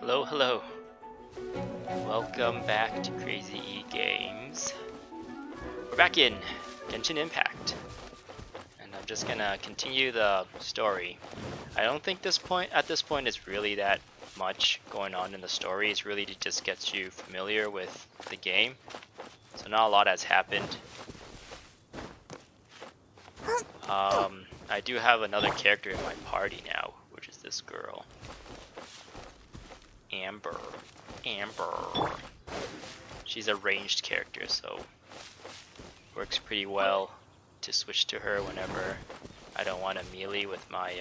Hello, hello. Welcome back to Crazy E Games. We're back in Genshin Impact, and I'm just gonna continue the story. I don't think at this point it's really that much going on in the story. It's really to just get you familiar with the game. So not a lot has happened. I do have another character in my party now, which is this girl. Amber. She's a ranged character, so works pretty well to switch to her whenever I don't want to melee with my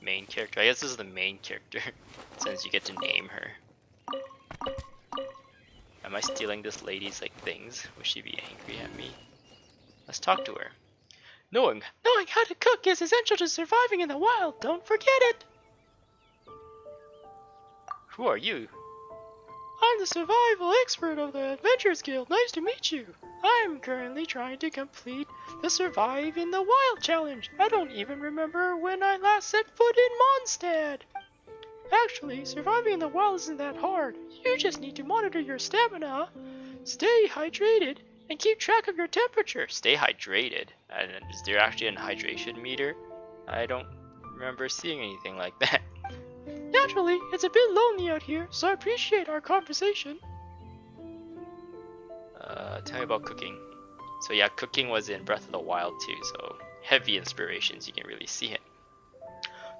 main character. I guess this is the main character since you get to name her. Am I stealing this lady's things? Will she be angry at me? Let's talk to her. Knowing how to cook is essential to surviving in the wild. Don't forget it. Who are you? I'm the survival expert of the Adventurers Guild. Nice to meet you. I'm currently trying to complete the Survive in the Wild challenge. I don't even remember when I last set foot in Mondstadt. Actually, surviving in the wild isn't that hard. You just need to monitor your stamina, stay hydrated, and keep track of your temperature. Stay hydrated? Is there actually a hydration meter? I don't remember seeing anything like that. Naturally, it's a bit lonely out here, so I appreciate our conversation. Tell me about cooking. So yeah, cooking was in Breath of the Wild too, so heavy inspirations, you can really see it.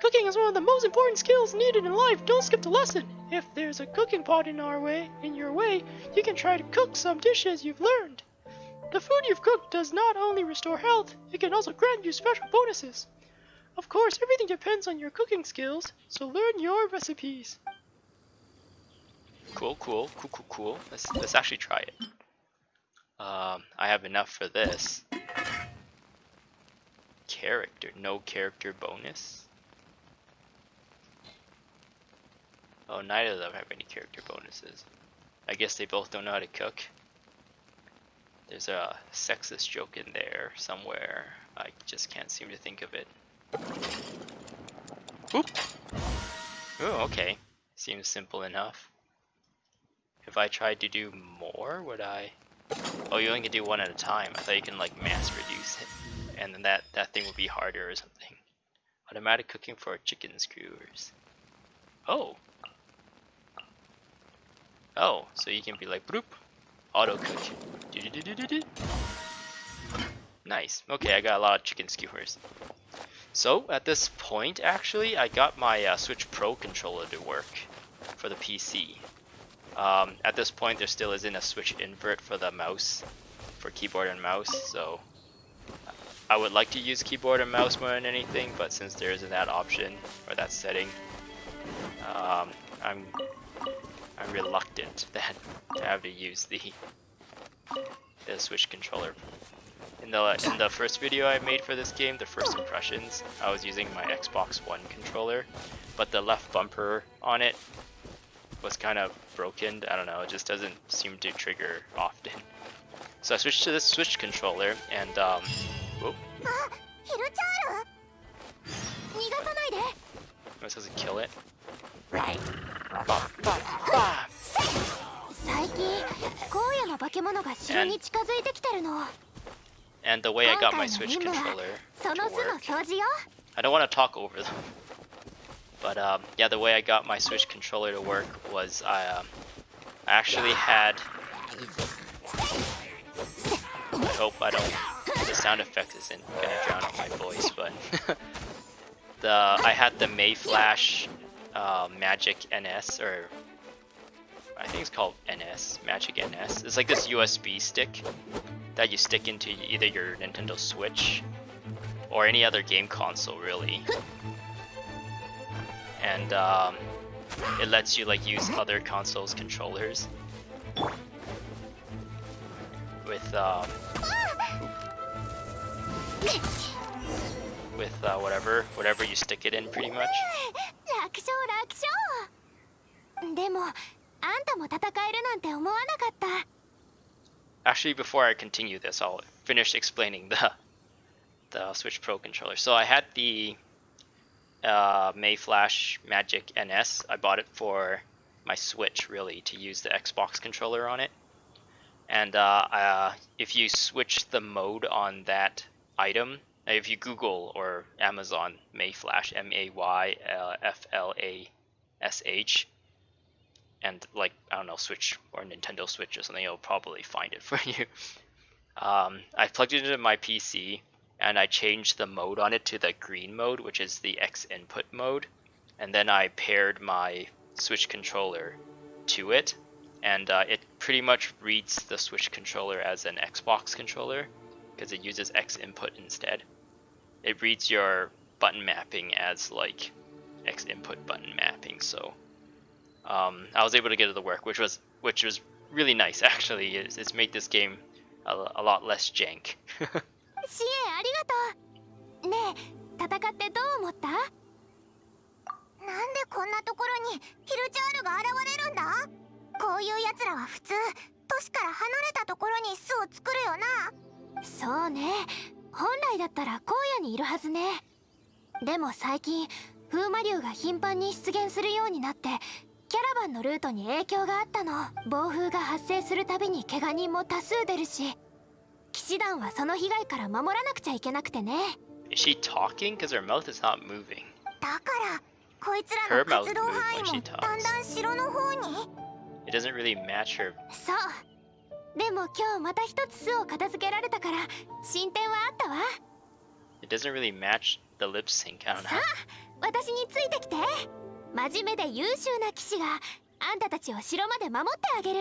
Cooking is one of the most important skills needed in life. Don't skip the lesson. If there's a cooking pot in your way, you can try to cook some dishes you've learned. The food you've cooked does not only restore health, it can also grant you special bonuses. Of course, everything depends on your cooking skills, so learn your recipes. Cool. Let's actually try it. I have enough for this. No character bonus. Oh, neither of them have any character bonuses. I guess they both don't know how to cook. There's a sexist joke in there somewhere. I just can't seem to think of it. Oop! Oh, okay. Seems simple enough. If I tried to do more, would I? Oh, you only can do one at a time. I thought you can mass reduce it. And then that thing would be harder or something. Automatic cooking for chicken skewers. Oh! Oh, so you can be like, bloop, auto cook. Nice. Okay, I got a lot of chicken skewers. So at this point, actually, I got my Switch Pro controller to work for the PC. At this point, there still isn't a Switch invert for the mouse, for keyboard and mouse. So I would like to use keyboard and mouse more than anything, but since there isn't that option or that setting, I'm reluctant then to have to use the Switch controller. In the first video I made for this game, the first impressions, I was using my Xbox One controller, but the left bumper on it was kind of broken. I don't know, it just doesn't seem to trigger often. So I switched to this Switch controller and whoop. Am I supposed to kill it? Right. And the way I got my Switch controller to work, I don't want to talk over them, but yeah, the way I got my Switch controller to work was I actually had, I hope the sound effect isn't gonna drown out my voice, but I had the Mayflash Magic NS, or I think it's called NS, Magic NS. It's like this USB stick that you stick into either your Nintendo Switch or any other game console, really. And it lets you use other consoles' controllers with whatever you stick it in, pretty much. Actually, before I continue this, I'll finish explaining the Switch Pro controller. So I had the Mayflash Magic NS. I bought it for my Switch really to use the Xbox controller on it. And if you switch the mode on that item, if you Google or Amazon Mayflash, Mayflash, and like, I don't know, Switch or Nintendo Switch or something, it'll probably find it for you. I plugged it into my PC and I changed the mode on it to the green mode, which is the X input mode. And then I paired my Switch controller to it, and it pretty much reads the Switch controller as an Xbox controller because it uses X input instead. It reads your button mapping as like X input button mapping, so I was able to get it to work, which was really nice actually. It's made this game a lot less jank. 支援ありがとう。ねえ、戦ってどう思った？なんでこんなところにヒルチャールが現れるんだ？こういう奴らは普通都市から離れたところに巣を作るよな。そうね。本来だったら荒野にいるはずね。でも最近風魔竜が頻繁に出現するようになって、キャラバンのルートに影響があったの。暴風が発生するたびに怪我人も多数出るし、騎士団はその被害から守らなくちゃいけなくてね。Is she talking? Because her mouth is not moving. だからこいつらの活動範囲もだんだん城の方に。It doesn't really match her. そう。でも今日また一つ巣を片付けられたから進展はあったわ。It doesn't really match the lip sync. I don't know. さあ、私についてきて。真面目で優秀な騎士があんたたちを城まで守ってあげる。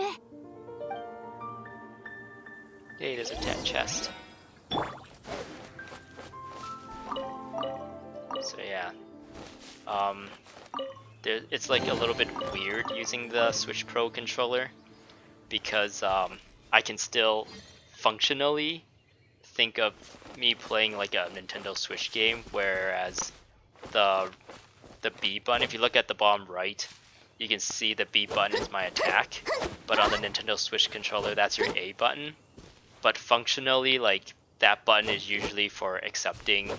Hey, there's a chest. So yeah, it's like a little bit weird using the Switch Pro controller because I can still functionally think of me playing like a Nintendo Switch game, whereas the B button, if you look at the bottom right, you can see the B button is my attack, but on the Nintendo Switch controller, that's your A button. But functionally, like, that button is usually for accepting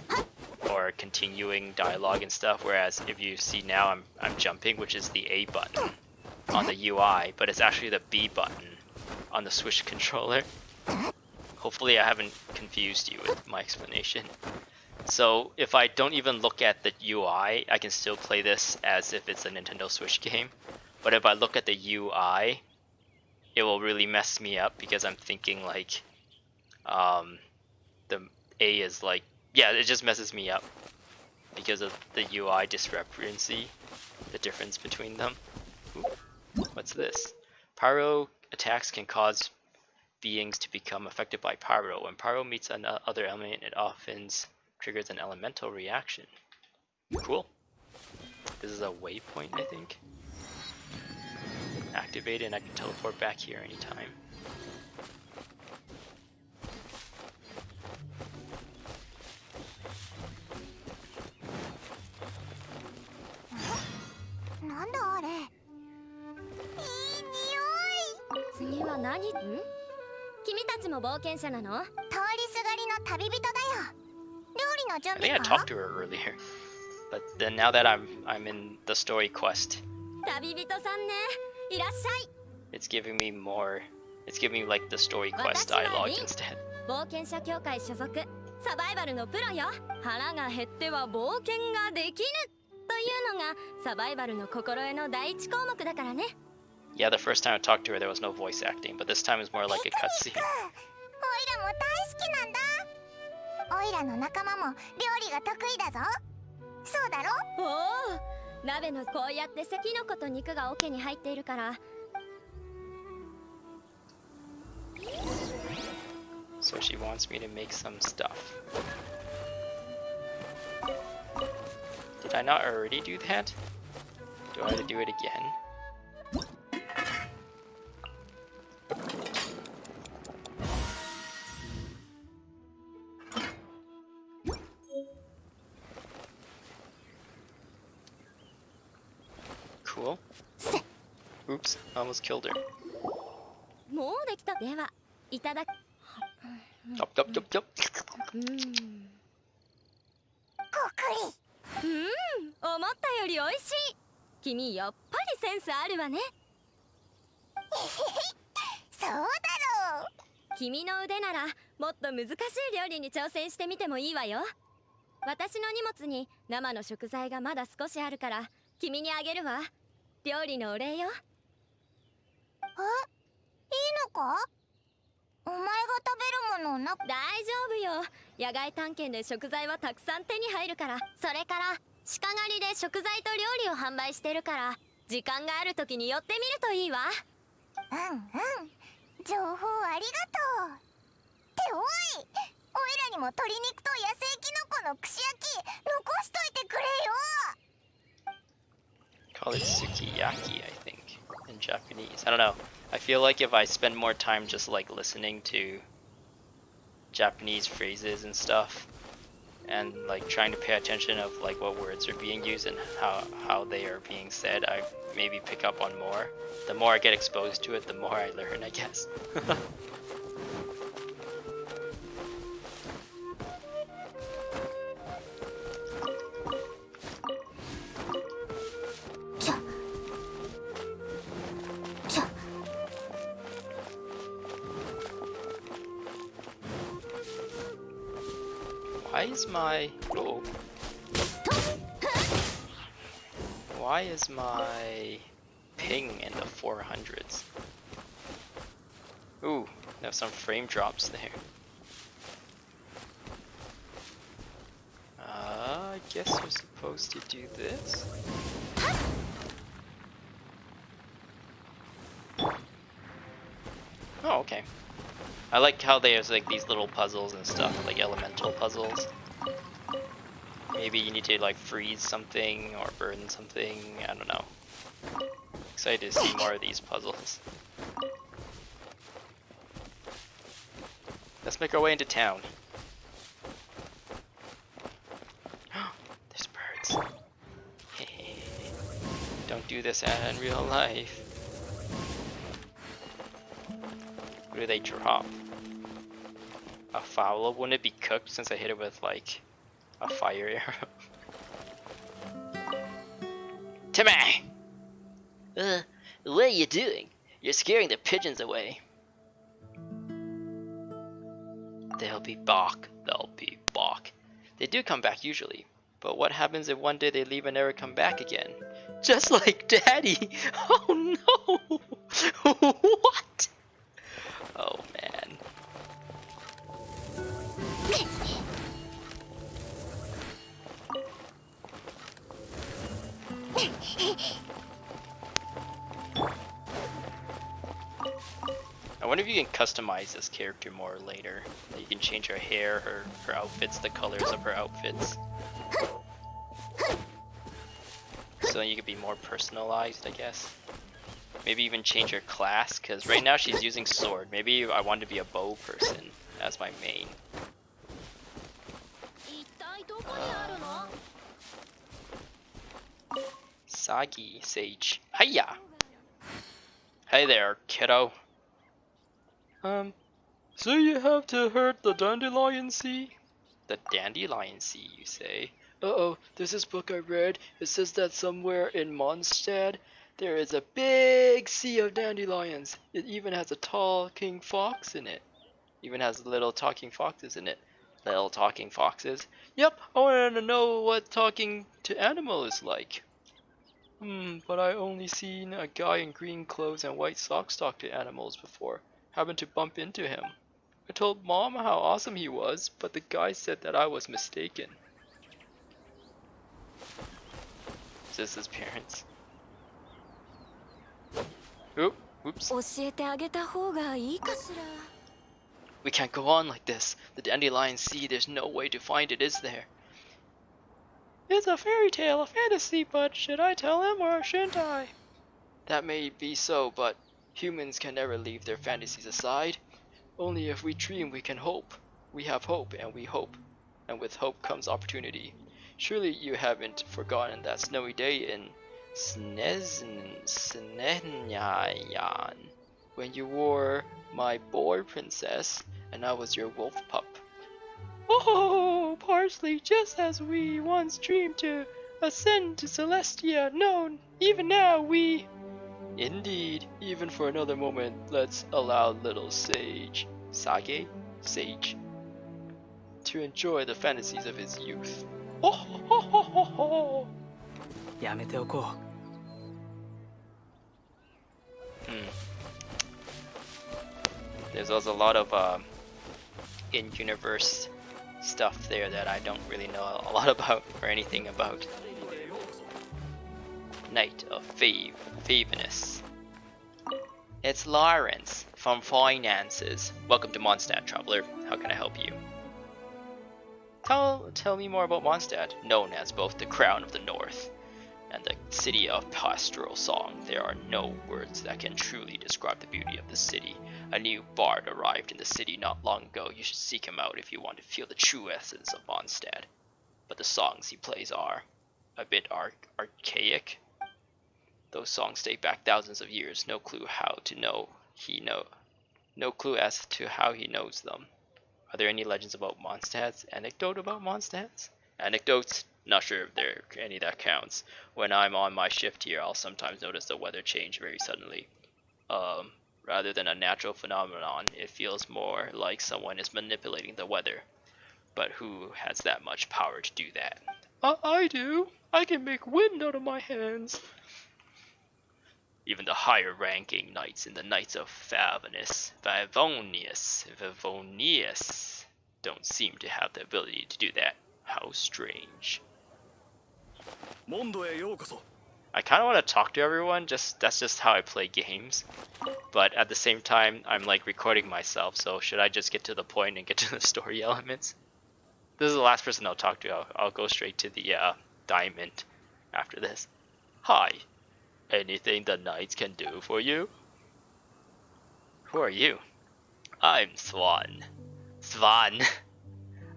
or continuing dialogue and stuff, whereas if you see now, I'm jumping, which is the A button on the UI, but it's actually the B button on the Switch controller. Hopefully I haven't confused you with my explanation. So if I don't even look at the UI, I can still play this as if it's a Nintendo Switch game. But if I look at the UI, it will really mess me up because I'm thinking like, the A is like, yeah, it just messes me up because of the UI discrepancy, the difference between them. Ooh, what's this? Pyro attacks can cause beings to become affected by pyro. When pyro meets another element, it often triggers an elemental reaction. Cool. This is a waypoint, I think. Activate it and I can teleport back here anytime. I think I talked to her earlier, but then now that I'm in the story quest, it's giving me more. It's giving me like the story quest dialogue instead. 冒険者協会所属サバイバルのプロよ。腹が減っては冒険ができぬというのがサバイバルの心得の第一項目だからね。Yeah, the first time I talked to her, there was no voice acting, but this time is more like a cutscene. オイラも大好きなんだ。オイラの仲間も料理が得意だぞ。そうだろ？おお、鍋のこうやってキノコと肉が桶に入っているから。So she wants me to make some stuff. Did I not already do that? Do I have to do it again? Cool. Oops, I almost killed her. もうできた。では、いただき。Yup, yup, yup, yup. 思ったより美味しい。君やっぱりセンスあるわね。そうだろう。君の腕ならもっと難しい料理に挑戦してみてもいいわよ。私の荷物に生の食材がまだ少しあるから君にあげるわ。料理のお礼よ。え、いいのか？お前が食べるものな。大丈夫よ。野外探検で食材はたくさん手に入るから。それから鹿狩りで食材と料理を販売してるから、時間がある時に寄ってみるといいわ。うんうん、情報ありがとう。っておい、おいらにも鶏肉と野生キノコの串焼き残しといてくれよ。Call it sukiyaki, I think, in Japanese. I don't know. I feel like if I spend more time just like listening to Japanese phrases and stuff, and like trying to pay attention of like what words are being used and how they are being said, I maybe pick up on more. The more I get exposed to it, the more I learn, I guess. Why is my why is my ping in the 400s? Ooh, there's some frame drops there. I guess we're supposed to do this. Oh, okay. I like how there's like these little puzzles and stuff, like elemental puzzles. Maybe you need to like freeze something or burn something, I don't know. Excited to see more of these puzzles. Let's make our way into town. There's birds. Don't do this in real life. What do they drop? A fowl? Wouldn't it be cooked since I hit it with like a fire arrow? Timmy! What are you doing? You're scaring the pigeons away. They'll be back. They'll be back. They do come back usually. But what happens if one day they leave and never come back again? Just like Daddy! Oh no! What? Oh man. I wonder if you can customize this character more later. You can change her hair, her outfits, the colors of her outfits. So then you could be more personalized, I guess. Maybe even change her class, because right now she's using sword. Maybe I want to be a bow person as my main. Sagi Sage. Hiya! Hey there, kiddo. So you have to hurt the dandelion sea? The dandelion sea, you say? Uh-oh, there's this book I read. It says that somewhere in Mondstadt, there is a big sea of dandelions. It even has a talking fox in it. Even has little talking foxes in it. Little talking foxes? Yep, I wanted to know what talking to animals is like. But I only seen a guy in green clothes and white socks talk to animals before. Happened to bump into him. I told Mom how awesome he was, but the guy said that I was mistaken. Is this his parents? Oops. We can't go on like this. The dandelion sea, there's no way to find it, is there? It's a fairy tale, a fantasy, but should I tell him or shouldn't I? That may be so, but humans can never leave their fantasies aside. Only if we dream we can hope. We have hope and we hope. And with hope comes opportunity. Surely you haven't forgotten that snowy day in Snezhnyayan when you wore my boar princess and I was your wolf pup. Oh, Parsley, just as we once dreamed to ascend to Celestia, no, even now we... Indeed, even for another moment, let's allow little Sage, Sage, to enjoy the fantasies of his youth. Oh, ho, ho, ho, ho. やめておこ There's also a lot of in-universe stuff there that I don't really know a lot about or anything about. Knight of Faveness. It's Lawrence from Finances. Welcome to Mondstadt, traveler. How can I help you? Tell me more about Mondstadt, known as both the Crown of the North and the City of Pastoral Song. There are no words that can truly describe the beauty of the city. A new bard arrived in the city not long ago. You should seek him out if you want to feel the true essence of Mondstadt. But the songs he plays are a bit archaic. Those songs date back thousands of years. No clue No clue as to how he knows them. Are there any legends about Mondstadt? Anecdote about Mondstadt? Anecdotes? Not sure if there are any that counts. When I'm on my shift here, I'll sometimes notice the weather change very suddenly. Rather than a natural phenomenon, it feels more like someone is manipulating the weather. But who has that much power to do that? I do. I can make wind out of my hands. Even the higher ranking knights in the Knights of Favonius don't seem to have the ability to do that. How strange. モンドへようこそ I kind of want to talk to everyone, that's just how I play games. But at the same time, I'm like recording myself, so should I just get to the point and get to the story elements? This is the last person I'll talk to. I'll go straight to the diamond after this. Hi. Anything the knights can do for you? Who are you? I'm Swan. Swan.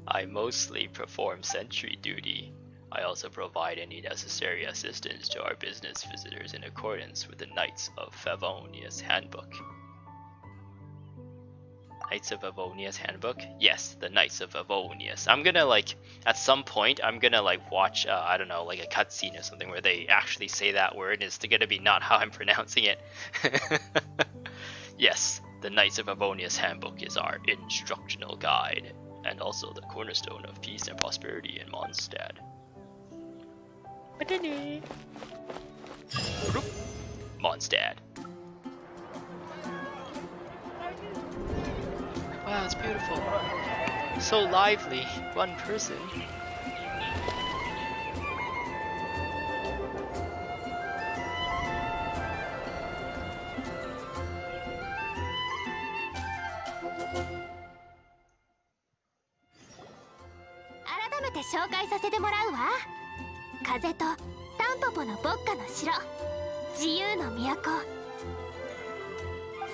I mostly perform sentry duty. I also provide any necessary assistance to our business visitors in accordance with the Knights of Favonius Handbook. Knights of Favonius Handbook? Yes, the Knights of Favonius. I'm gonna at some point, I'm gonna watch, I don't know, like a cutscene or something where they actually say that word. It's gonna be not how I'm pronouncing it. Yes, the Knights of Favonius Handbook is our instructional guide, and also the cornerstone of peace and prosperity in Mondstadt. Mondstadt. Wow, it's beautiful. So lively. One person.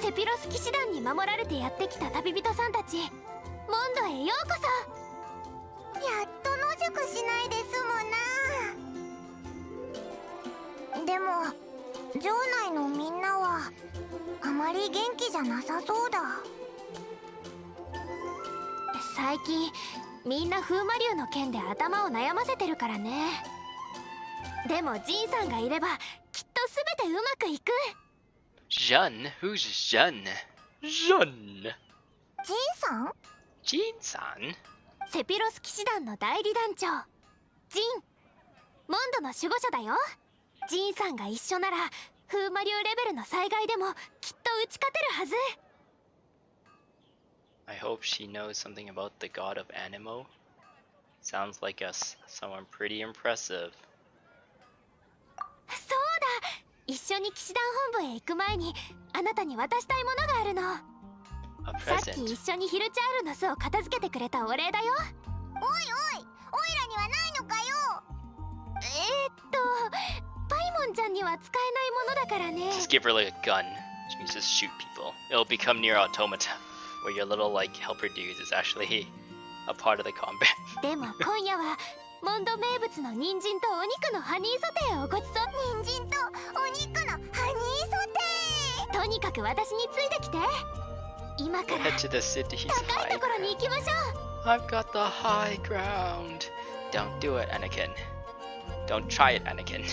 Sepiros 騎士団に守られてやってきた旅人さんたち、モンドへようこそ。やっと野宿しないで済むな。でも城内のみんなはあまり元気じゃなさそうだ。最近みんな風魔竜の件で頭を悩ませてるからね。でもジンさんがいればきっと全てうまくいく。Jun? Who's Jun? Jun? ジンさん？ Jin-san? セピロス騎士団の代理団長ジン。モンドの守護者だよ。ジンさんが一緒なら風魔竜レベルの災害でもきっと打ち勝てるはず。I hope she knows something about the god of Animo. Sounds like someone pretty impressive. そうだ、一緒に騎士団本部へ行く前にあなたに渡したいものがあるの。さっき一緒にヒルチャールの巣を片付けてくれたお礼だよ。おいおい、おいらにはないのかよ。パイモンちゃんには使えないものだからね。 Just give her like a gun. She can just shoot people. It'll become near automata, where your little helper dudes is actually a part of the combat. でも今夜はモンド名物の人参とお肉のハニーソテーをごちそう。人参とお肉のハニーソテー。とにかく私についてきて。今から Head to the city's 高いところに行きましょう。 I've got the high ground. Don't do it, Anakin. Don't try it, Anakin.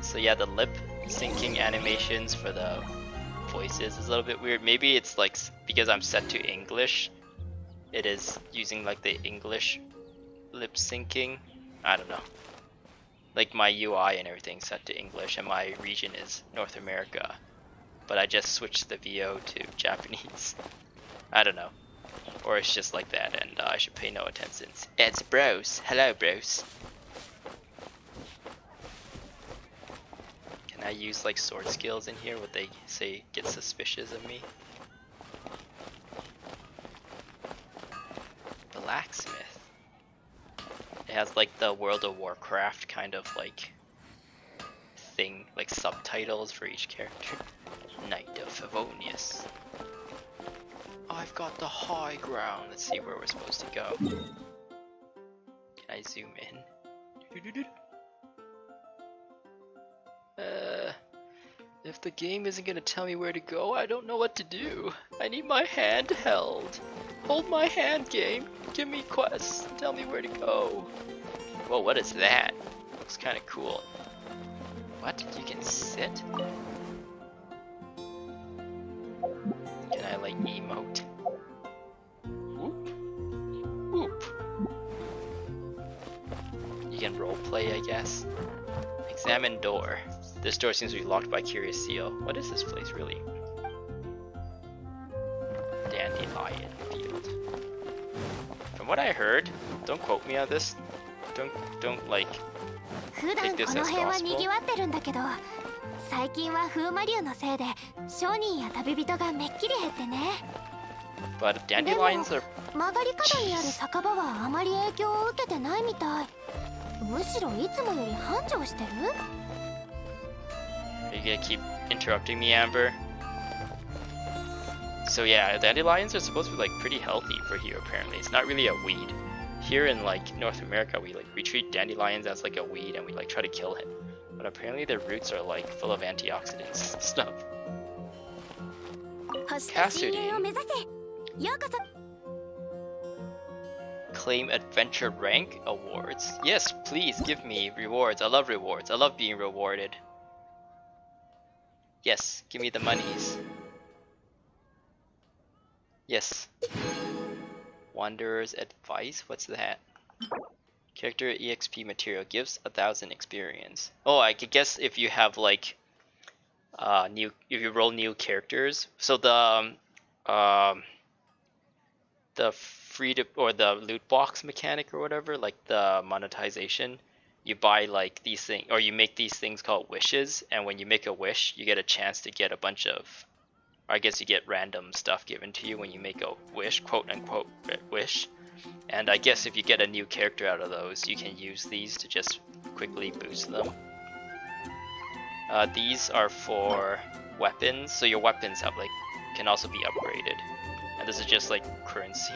So yeah, the lip syncing animations for the voices is a little bit weird. Maybe it's like because I'm set to English, it is using like the English lip syncing. I don't know. Like my UI and everything set to English, and my region is North America, but I just switched the VO to Japanese. I don't know. Or it's just like that, and I should pay no attention. It's bros. Hello, bros. Can I use like sword skills in here? Would they say get suspicious of me? Blacksmith. It has like the World of Warcraft kind of like thing, like subtitles for each character. Knight of Favonius. I've got the high ground. Let's see where we're supposed to go. Can I zoom in? If the game isn't gonna tell me where to go, I don't know what to do. I need my hand held. Hold my hand, game. Give me quests. Tell me where to go. Whoa, what is that? Looks kind of cool. What? You can sit? Can I like emote? Whoop. Whoop. You can roleplay, I guess. Examine door. This door seems to be locked by curious seal. What is this place really? Dandelion field. From what I heard, don't quote me on this. Don't like 普段 take こ this の as 辺は gospel. 賑わってるんだけど、最近は風魔竜のせいで商人や旅人がめっきり減ってね。 But dandelions are 曲がり角にある酒場はあまり影響を受けてないみたい。むしろいつもより繁盛してる。 Are you gonna keep interrupting me, Amber? So yeah, dandelions are supposed to be like pretty healthy for here apparently. It's not really a weed. Here in like North America, we treat dandelions as like a weed and we like try to kill it. But apparently their roots are like full of antioxidants and stuff. 星と深淵を目指せ。ようこそ。 Claim adventure rank awards. Yes, please give me rewards. I love rewards. I love being rewarded. Yes, give me the monies. Yes. Wanderer's advice? What's that? Character EXP material gives 1,000 experience. Oh, I could guess if you have like if you roll new characters. So the free to or the loot box mechanic or whatever, like the monetization, you buy like these things or you make these things called wishes, and when you make a wish, you get a chance to get a bunch of, or I guess you get random stuff given to you when you make a wish, quote unquote wish. And I guess if you get a new character out of those, you can use these to just quickly boost them. These are for weapons, so your weapons have like can also be upgraded, and this is just like currency.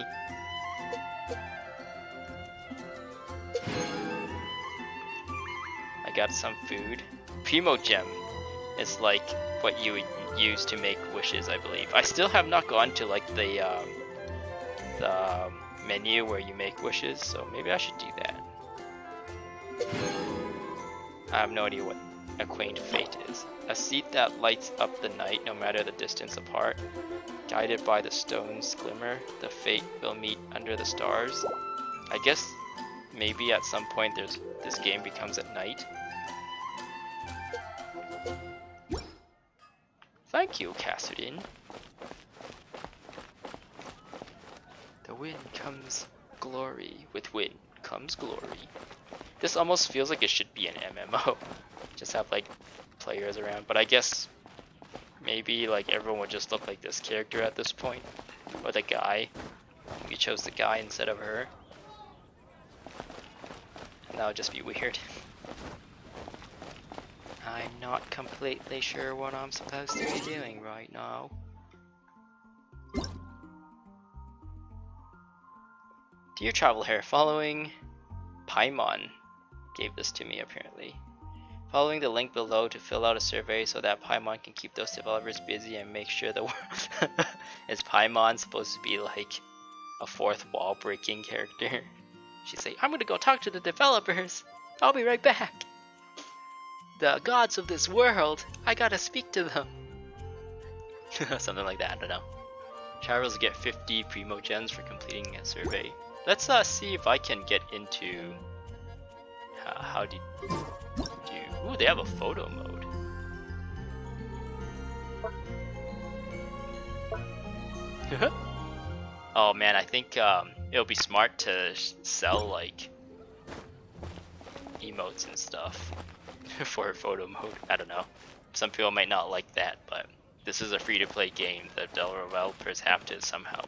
I got some food. Primo gem is like what you would use to make wishes, I believe. I still have not gone to like the menu where you make wishes, so maybe I should do that. I have no idea what a quaint fate is. A seat that lights up the night no matter the distance apart. Guided by the stone's glimmer, the fate will meet under the stars. I guess maybe at some point this game becomes at night. Thank you, Cassidy. The wind comes glory. With wind comes glory. This almost feels like it should be an MMO. Just have like players around, but I guess maybe like everyone would just look like this character at this point, or the guy. We chose the guy instead of her, and that would just be weird. I'm not completely sure what I'm supposed to be doing right now. Dear Traveler, following Paimon gave this to me apparently. Following the link below to fill out a survey so that Paimon can keep those developers busy and make sure the world is Paimon supposed to be like a fourth wall breaking character? She'd say, I'm gonna go talk to the developers. I'll be right back. The gods of this world, I gotta speak to them. Something like that, I don't know. Travelers get 50 primo gems for completing a survey. Let's see if I can get into how do ooh, they have a photo mode. Oh man, I think it'll be smart to sell like emotes and stuff for photo mode. I don't know. Some people might not like that, but this is a free-to-play game. The developers have to somehow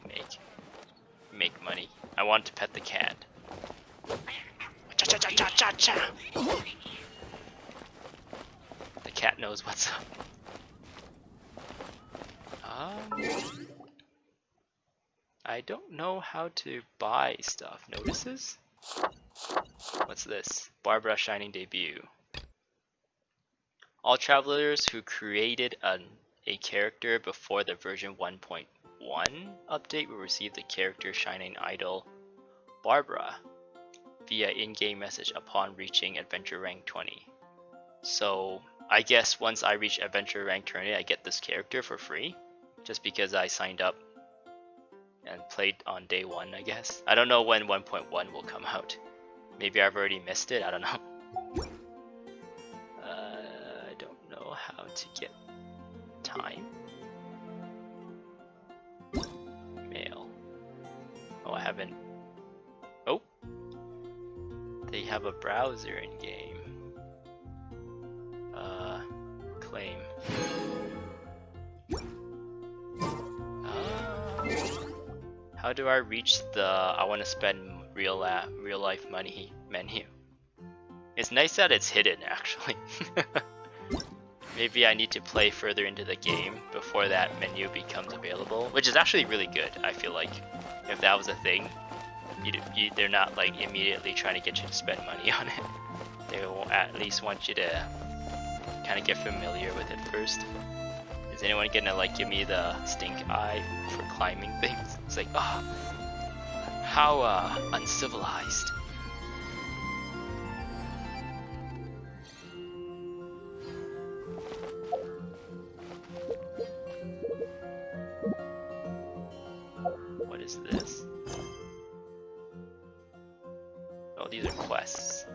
make money. I want to pet the cat. The cat knows what's up. I don't know how to buy stuff. Notices? What's this? Barbara Shining Debut. All travelers who created a character before the version 1.1 update will receive the character Shining Idol Barbara via in-game message upon reaching Adventure Rank 20. So I guess once I reach Adventure Rank 20, I get this character for free, just because I signed up and played on day 1, I guess. I don't know when 1.1 will come out. Maybe I've already missed it, I don't know. I don't know how to get time. Mail. Oh, I haven't. Oh! They have a browser in game. Claim. How do I reach the I want to spend real life money menu? It's nice that it's hidden actually. Maybe I need to play further into the game before that menu becomes available, which is actually really good. I feel like if that was a thing, they're not like immediately trying to get you to spend money on it. They will at least want you to kind of get familiar with it first. Is anyone gonna like give me the stink eye for climbing things? It's like, oh, how uncivilized. What is this? Oh, these are quests.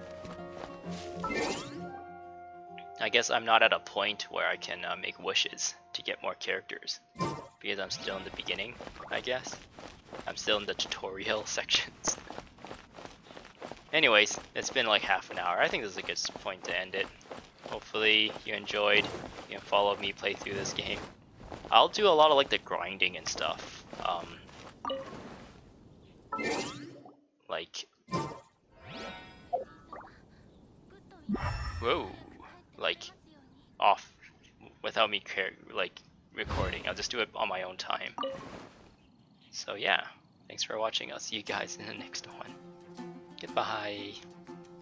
I guess I'm not at a point where I can make wishes to get more characters because I'm still in the beginning, I guess. I'm still in the tutorial sections. Anyways, it's been like half an hour. I think this is a good point to end it. Hopefully you enjoyed. You can follow me play through this game. I'll do a lot of like the grinding and stuff. Like, whoa, like off without me like recording. I'll just do it on my own time. So yeah, thanks for watching. I'll see you guys in the next one. Goodbye.